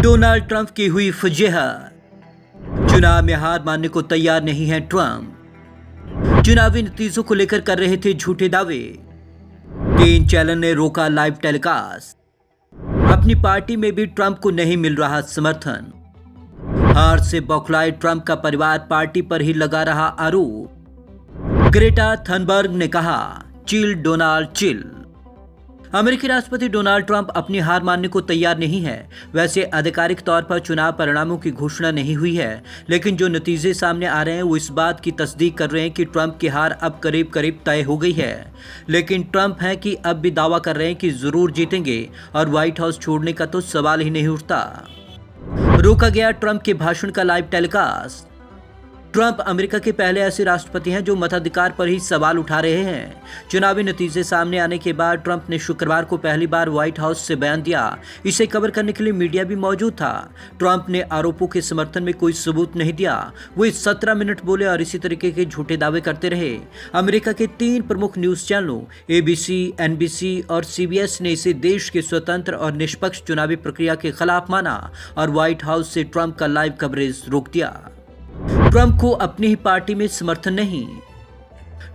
Donald Trump की हुई फजीहत। चुनाव में हार मानने को तैयार नहीं है ट्रंप। चुनावी नतीजों को लेकर कर रहे थे झूठे दावे। 3 चैनल ने रोका लाइव टेलीकास्ट। अपनी पार्टी में भी ट्रंप को नहीं मिल रहा समर्थन। हार से बौखलाए ट्रंप का परिवार पार्टी पर ही लगा रहा आरोप। ग्रेटा थनबर्ग ने कहा, चिल डोनाल्ड चिल। अमेरिकी राष्ट्रपति डोनाल्ड ट्रंप अपनी हार मानने को तैयार नहीं है। वैसे आधिकारिक तौर पर चुनाव परिणामों की घोषणा नहीं हुई है, लेकिन जो नतीजे सामने आ रहे हैं वो इस बात की तस्दीक कर रहे हैं कि ट्रंप की हार अब करीब करीब तय हो गई है। लेकिन ट्रंप है कि अब भी दावा कर रहे हैं कि जरूर जीतेंगे और व्हाइट हाउस छोड़ने का तो सवाल ही नहीं उठता। रोका गया ट्रंप के भाषण का लाइव टेलीकास्ट। ट्रंप अमेरिका के पहले ऐसे राष्ट्रपति हैं जो मताधिकार पर ही सवाल उठा रहे हैं। चुनावी नतीजे सामने आने के बाद ट्रंप ने शुक्रवार को पहली बार व्हाइट हाउस से बयान दिया। इसे कवर करने के लिए मीडिया भी मौजूद था। ट्रंप ने आरोपों के समर्थन में कोई सबूत नहीं दिया। वो 17 मिनट बोले और इसी तरीके के झूठे दावे करते रहे। अमेरिका के 3 प्रमुख न्यूज चैनलों ABC, NBC और CBS ने इसे देश के स्वतंत्र और निष्पक्ष चुनावी प्रक्रिया के खिलाफ माना और व्हाइट हाउस से ट्रंप का लाइव कवरेज रोक दिया। ट्रंप को अपनी ही पार्टी में समर्थन नहीं।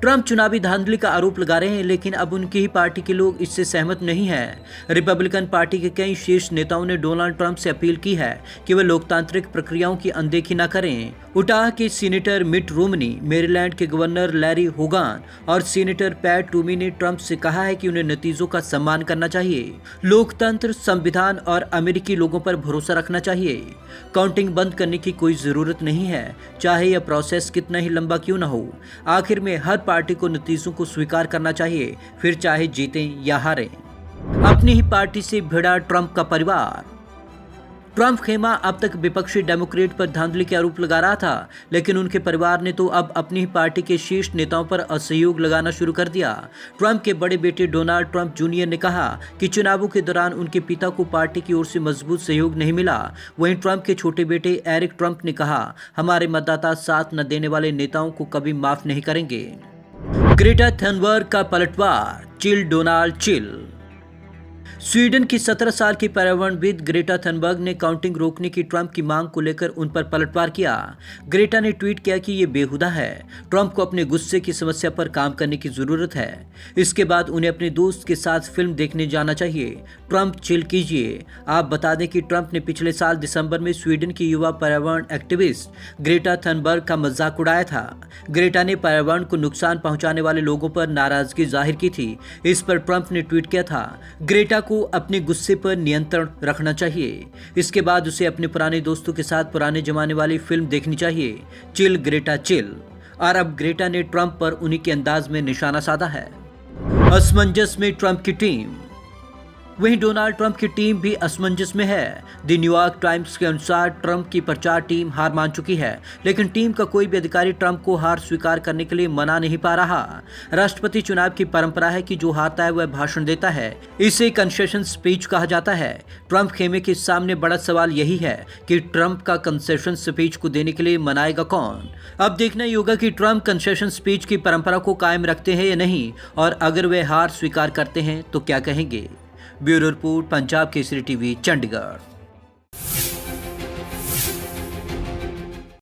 ट्रंप चुनावी धांधली का आरोप लगा रहे हैं, लेकिन अब उनकी ही पार्टी के लोग इससे सहमत नहीं हैं। रिपब्लिकन पार्टी के कई शीर्ष नेताओं ने डोनाल्ड ट्रंप से अपील की है कि वे लोकतांत्रिक प्रक्रियाओं की अनदेखी न करें। उटाह के सीनेटर मिट रोमनी, मैरीलैंड के गवर्नर लैरी होगान और सीनेटर पैट टूमी ने ट्रंप से कहा है कि उन्हें नतीजों का सम्मान करना चाहिए। लोकतंत्र, संविधान और अमेरिकी लोगों पर भरोसा रखना चाहिए। काउंटिंग बंद करने की कोई जरूरत नहीं है, चाहे यह प्रोसेस कितना ही लंबा क्यों न हो। आखिर में हर पार्टी को नतीजों को स्वीकार करना चाहिए, फिर चाहे जीतें या हारें। अपनी ही पार्टी से भिड़ा ट्रंप का परिवार। ट्रंप खेमा अब तक विपक्षी डेमोक्रेट पर धांधली के आरोप लगा रहा था, लेकिन उनके परिवार ने तो अब अपनी ही पार्टी के शीर्ष नेताओं पर असहयोग लगाना शुरू कर दिया। ट्रंप के बड़े बेटे डोनाल्ड ट्रंप जूनियर ने कहा कि चुनावों के दौरान उनके पिता को पार्टी की ओर से मजबूत सहयोग नहीं मिला। वहीं ट्रंप के छोटे बेटे एरिक ट्रंप ने कहा, हमारे मतदाता साथ न देने वाले नेताओं को कभी माफ नहीं करेंगे। ग्रेटा थनबर्ग का पलटवार, चिल डोनाल्ड चिल। स्वीडन की 17 साल की पर्यावरणविद ग्रेटा थनबर्ग ने काउंटिंग रोकने की ट्रंप की मांग को लेकर उन पर पलटवार किया। ग्रेटा ने ट्वीट किया कि ये बेहुदा है। ट्रंप को अपने गुस्से की समस्या पर काम करने की जरूरत है। इसके बाद उन्हें अपने दोस्त के साथ फिल्म देखने जाना चाहिए। ट्रंप चिल कीजिए। आप बता दें कि ट्रंप ने पिछले साल दिसंबर में स्वीडन की युवा पर्यावरण एक्टिविस्ट ग्रेटा थनबर्ग का मजाक उड़ाया था। ग्रेटा ने पर्यावरण को नुकसान पहुंचाने वाले लोगों पर नाराजगी जाहिर की थी। इस पर ट्रंप ने ट्वीट किया था, ग्रेटा को अपने गुस्से पर नियंत्रण रखना चाहिए। इसके बाद उसे अपने पुराने दोस्तों के साथ पुराने जमाने वाली फिल्म देखनी चाहिए। Chill Greta chill. और अब ग्रेटा ने ट्रंप पर उन्हीं के अंदाज में निशाना साधा है। असमंजस में ट्रंप की टीम। वहीं डोनाल्ड ट्रंप की टीम भी असमंजस में है। द न्यूयॉर्क टाइम्स के अनुसार ट्रंप की प्रचार टीम हार मान चुकी है, लेकिन टीम का कोई भी अधिकारी ट्रंप को हार स्वीकार करने के लिए मना नहीं पा रहा। राष्ट्रपति चुनाव की परंपरा है कि जो हारता है वह भाषण देता है। इसे कंसेशन स्पीच कहा जाता है। ट्रंप खेमे के सामने बड़ा सवाल यही है कि ट्रंप का कंसेशन स्पीच को देने के लिए मनाएगा कौन। अब देखना ही होगा कि ट्रंप कंसेशन स्पीच की परंपरा को कायम रखते हैं या नहीं, और अगर वे हार स्वीकार करते हैं तो क्या कहेंगे। Bureau report, Punjab Kesari TV, Chandigarh.